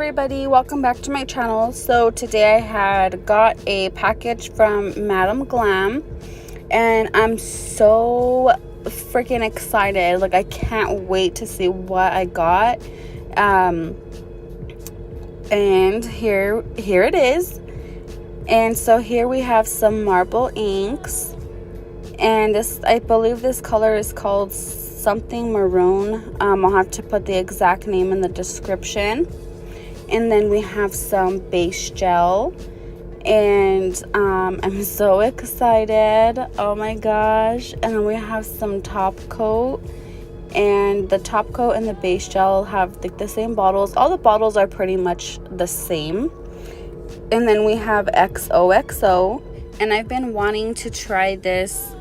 everybody, welcome back to my channel. So today I had got a package from Madam Glam and I'm so freaking excited. Like, I can't wait to see what I got. And here it is. And so here we have some marble inks, and this, I believe this color is called something maroon. I'll have to put the exact name in the description. And then we have some base gel, and I'm so excited, oh my gosh. And then we have some top coat, and the top coat and the base gel have the same bottles. All the bottles are pretty much the same. And then we have xoxo, and I've been wanting to try this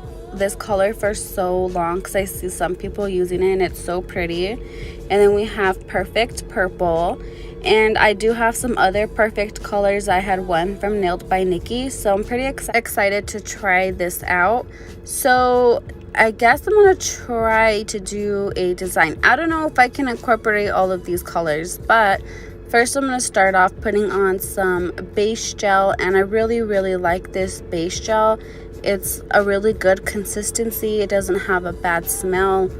color for so long because I see some people using it and it's so pretty. And then we have perfect purple, and I do have some other perfect colors. I had one from Nailed by Nikki, so I'm pretty excited to try this out. So I guess I'm gonna try to do a design. I don't know if I can incorporate all of these colors, but first I'm going to start off putting on some base gel, and I really like this base gel. It's a really good consistency. It doesn't have a bad smell.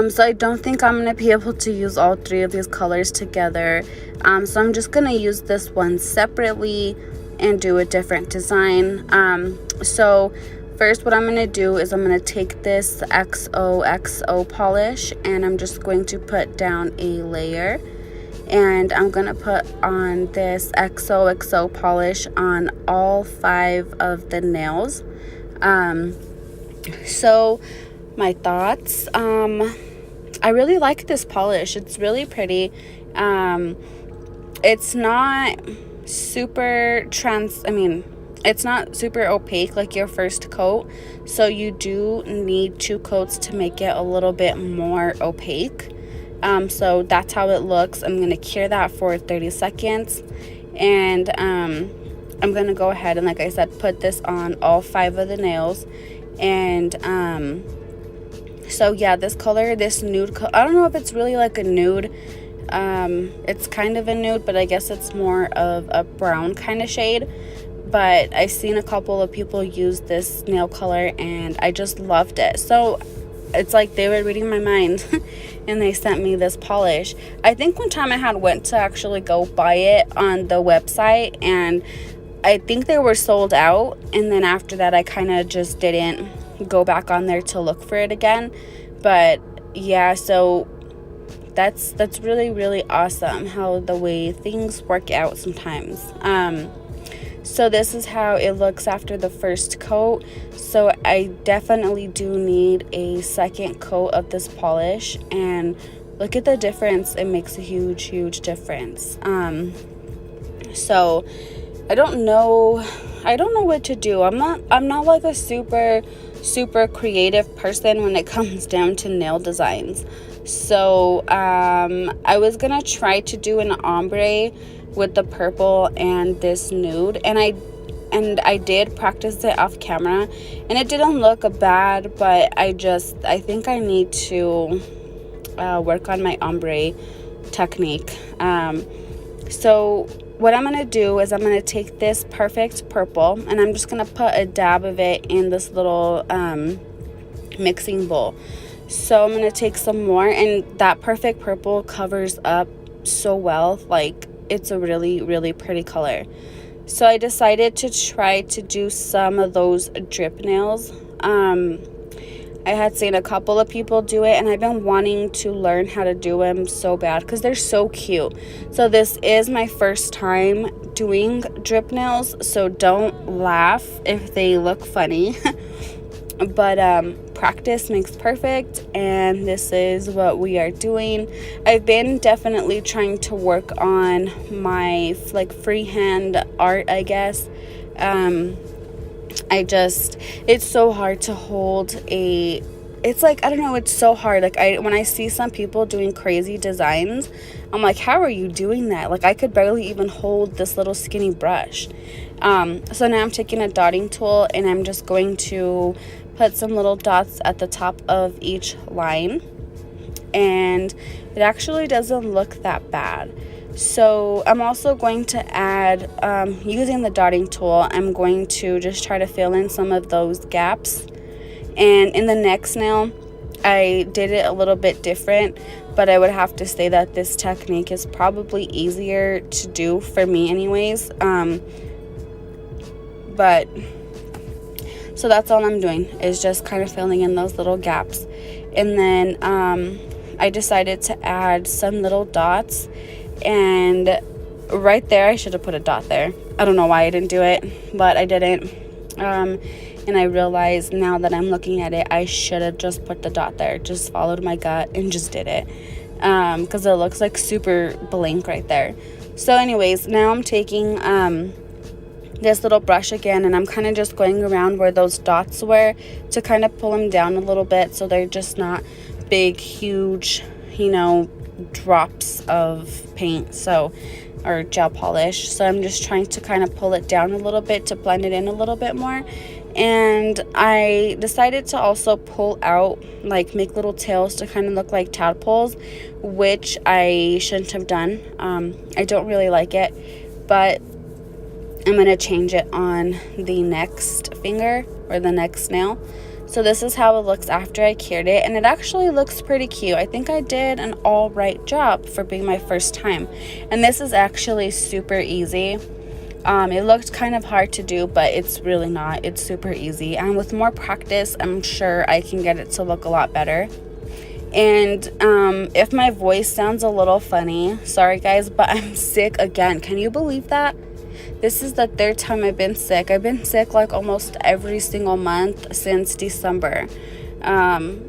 So I don't think I'm going to be able to use all three of these colors together. So I'm just going to use this one separately and do a different design. So first what I'm going to do is I'm going to take this xoxo polish, and I'm just going to put down a layer. And I'm going to put on this xoxo polish on all 5 of the nails. So my thoughts, I really like this polish. It's really pretty. It's not super it's not super opaque like your first coat. So you do need 2 coats to make it a little bit more opaque. So that's how it looks. I'm going to cure that for 30 seconds. And I'm going to go ahead and, like I said, put this on all 5 of the nails. And so yeah, this color, this nude color, I don't know if it's really like a nude. It's kind of a nude, but I guess it's more of a brown kind of shade. But I've seen a couple of people use this nail color and I just loved it. So it's like they were reading my mind and they sent me this polish. I think one time I had went to actually go buy it on the website, and I think they were sold out. And then after that, I kind of just didn't go back on there to look for it again. But yeah, so that's really awesome how the way things work out sometimes. So this is how it looks after the first coat. So I definitely do need a second coat of this polish, and look at the difference. It makes a huge difference. So I don't know what to do. I'm not like a super creative person when it comes down to nail designs. So I was gonna try to do an ombre with the purple and this nude, and I did practice it off camera and it didn't look bad, but I think I need to work on my ombre technique. So what I'm gonna do is I'm gonna take this perfect purple, and I'm just gonna put a dab of it in this little mixing bowl. So I'm gonna take some more, and that perfect purple covers up so well. Like, it's a really pretty color. So I decided to try to do some of those drip nails. I had seen a couple of people do it, and I've been wanting to learn how to do them so bad because they're so cute. So this is my first time doing drip nails, so don't laugh if they look funny. But practice makes perfect, and this is what we are doing. I've been definitely trying to work on my like freehand art, I guess. It's so hard to hold it's like, I don't know, it's so hard. Like, when I see some people doing crazy designs, I'm like, how are you doing that? Like, I could barely even hold this little skinny brush. So now I'm taking a dotting tool, and I'm just going to put some little dots at the top of each line, and it actually doesn't look that bad. So I'm also going to add, using the dotting tool, I'm going to just try to fill in some of those gaps. And in the next nail, I did it a little bit different, but I would have to say that this technique is probably easier to do for me anyways. But so that's all I'm doing, is just kind of filling in those little gaps. And then I decided to add some little dots, and right there, I should have put a dot there. I don't know why I didn't do it, but I didn't. And I realized now that I'm looking at it, I should have just put the dot there. Just followed my gut and just did it, because it looks like super blank right there. So anyways, now I'm taking this little brush again, and I'm kind of just going around where those dots were to kind of pull them down a little bit, so they're just not big, huge, drops of paint, or gel polish. So I'm just trying to kind of pull it down a little bit to blend it in a little bit more. And I decided to also pull out, like make little tails to kind of look like tadpoles, which I shouldn't have done. I don't really like it, but I'm going to change it on the next finger or the next nail. So this is how it looks after I cured it, and it actually looks pretty cute. I think I did an all right job for being my first time. And this is actually super easy. It looked kind of hard to do, but it's really not. It's super easy, and with more practice, I'm sure I can get it to look a lot better. And if my voice sounds a little funny, sorry guys, but I'm sick again. Can you believe that? This is the third time I've been sick. I've been sick like almost every single month since December.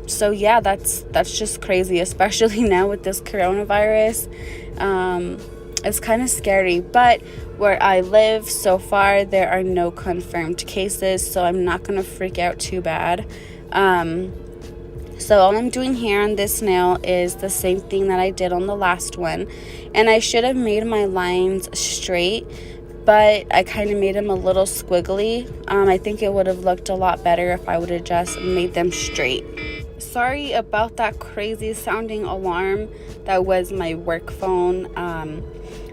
So yeah, that's just crazy, especially now with this coronavirus. It's kind of scary, but where I live so far, there are no confirmed cases, so I'm not gonna freak out too bad. So all I'm doing here on this nail is the same thing that I did on the last one, and I should have made my lines straight, but I kind of made them a little squiggly. I think it would have looked a lot better if I would have just made them straight. Sorry about that crazy sounding alarm. That was my work phone.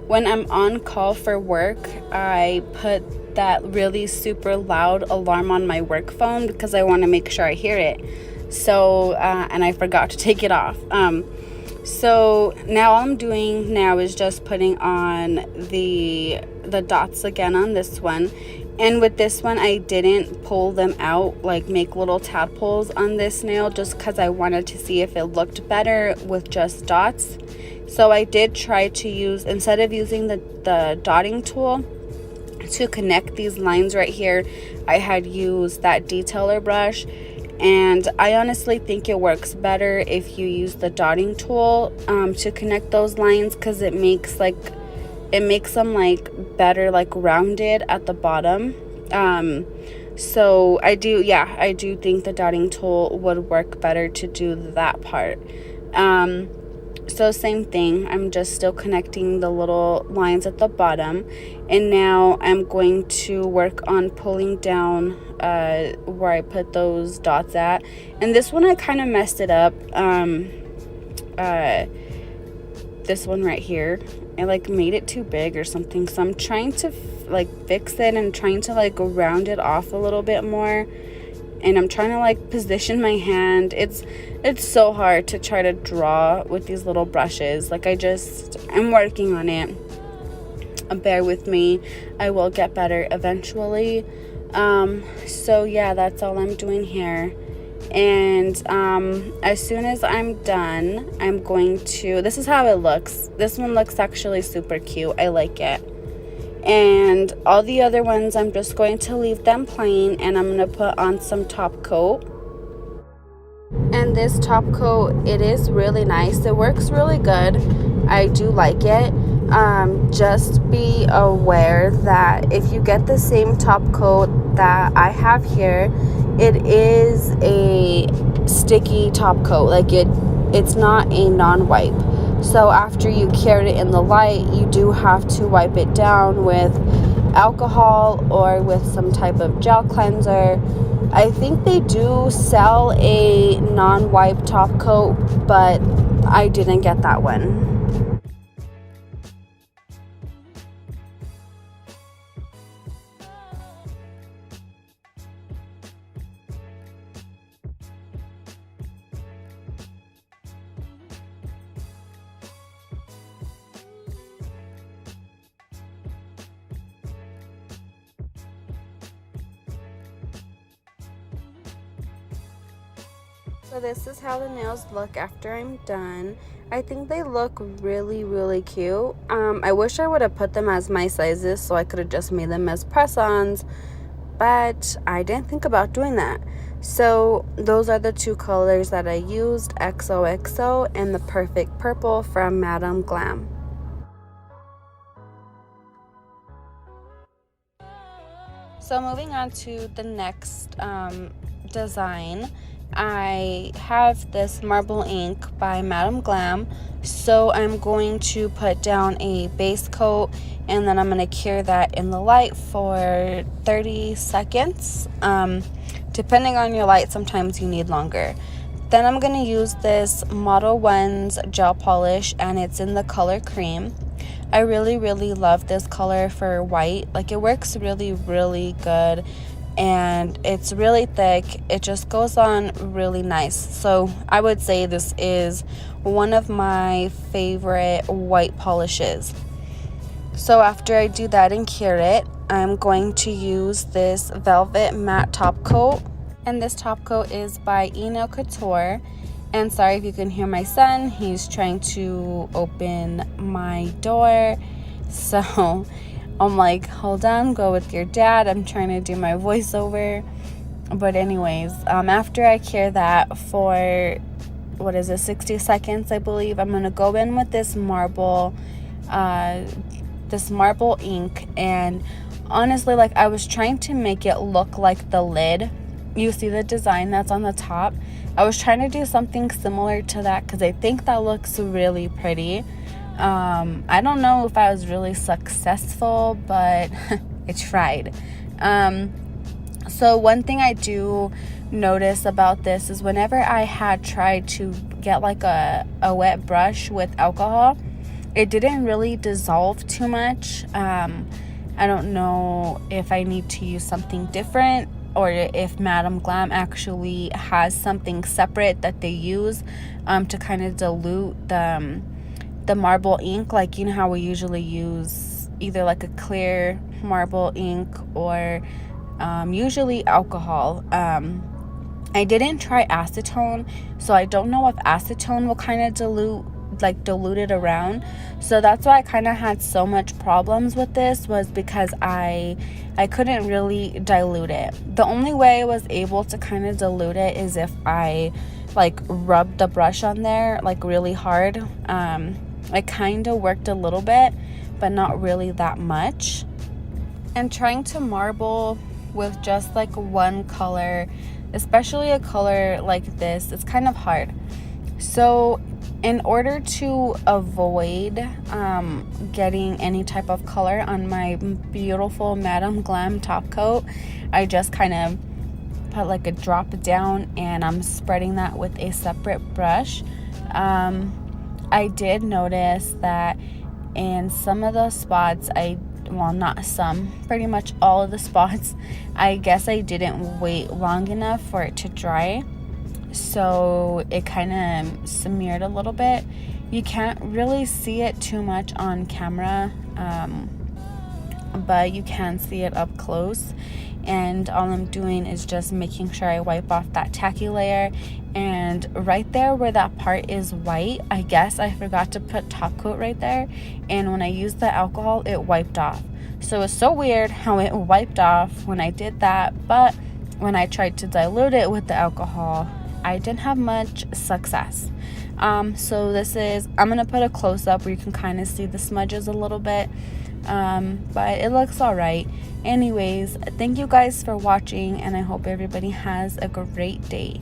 When I'm on call for work, I put that really super loud alarm on my work phone because I want to make sure I hear it. So, and I forgot to take it off. So now all I'm doing now is just putting on the dots again on this one. And with this one, I didn't pull them out, like make little tadpoles on this nail, just because I wanted to see if it looked better with just dots. So I did try to use, instead of using the dotting tool to connect these lines right here, I had used that detailer brush. And I honestly think it works better if you use the dotting tool to connect those lines, because it makes them like better, like rounded at the bottom. So I do think the dotting tool would work better to do that part. So same thing, I'm just still connecting the little lines at the bottom, and now I'm going to work on pulling down where I put those dots at. And this one I kind of messed it up. This one right here, I like made it too big or something, so I'm trying to fix it and trying to like round it off a little bit more. And I'm trying to like position my hand. It's so hard to try to draw with these little brushes. I'm working on it. Bear with me. I will get better eventually. So yeah, that's all I'm doing here. And as soon as I'm done, I'm going to, this is how it looks. This one looks actually super cute. I like it. And all the other ones, I'm just going to leave them plain, and I'm going to put on some top coat. And this top coat, it is really nice. It works really good. I do like it. Just be aware that if you get the same top coat that I have here, it is a sticky top coat. Like it's not a non-wipe. So after you cured it in the light, you do have to wipe it down with alcohol or with some type of gel cleanser. I think they do sell a non-wipe top coat, but I didn't get that one. So this is how the nails look after I'm done. I think they look really, really cute. I wish I would have put them as my sizes so I could have just made them as press-ons, but I didn't think about doing that. So those are the two colors that I used, XOXO and the Perfect Purple from Madame Glam. So moving on to the next design, I have this marble ink by Madame Glam. So I'm going to put down a base coat and then I'm going to cure that in the light for 30 seconds. Depending on your light, sometimes you need longer. Then I'm going to use this Model 1's gel polish and it's in the color cream. I really, really love this color for white. Like, it works really, really good and it's really thick. It just goes on really nice. So I would say this is one of my favorite white polishes. So after I do that and cure it, I'm going to use this velvet matte top coat. And this top coat is by Nail Couture. And sorry if you can hear my son, he's trying to open my door. So I'm like, hold on, go with your dad. I'm trying to do my voiceover. But anyways, after I cure that for, 60 seconds, I believe, I'm going to go in with this marble ink. And honestly, like, I was trying to make it look like the lid. You see the design that's on the top? I was trying to do something similar to that because I think that looks really pretty. I don't know if I was really successful, but I tried. So one thing I do notice about this is whenever I had tried to get like a wet brush with alcohol, it didn't really dissolve too much. I don't know if I need to use something different, or if Madame Glam actually has something separate that they use to kind of dilute the marble ink. Like, you know how we usually use either like a clear marble ink or usually alcohol. I didn't try acetone, so I don't know if acetone will kind of dilute it around. So that's why I kind of had so much problems with this, was because I couldn't really dilute it. The only way I was able to kind of dilute it is if I like rubbed the brush on there like really hard. It kind of worked a little bit, but not really that much. And trying to marble with just like one color, especially a color like this, it's kind of hard. So in order to avoid getting any type of color on my beautiful Madame Glam top coat, I just kind of put like a drop down and I'm spreading that with a separate brush. I did notice that in some of the spots, not some, pretty much all of the spots, I guess I didn't wait long enough for it to dry. So it kind of smeared a little bit. You can't really see it too much on camera, but you can see it up close. And all I'm doing is just making sure I wipe off that tacky layer. And right there where that part is white, I guess I forgot to put top coat right there. And when I used the alcohol, it wiped off. So it's so weird how it wiped off when I did that. But when I tried to dilute it with the alcohol, I didn't have much success. So this is, I'm going to put a close-up where you can kind of see the smudges a little bit. But it looks all right. Anyways, thank you guys for watching, and I hope everybody has a great day.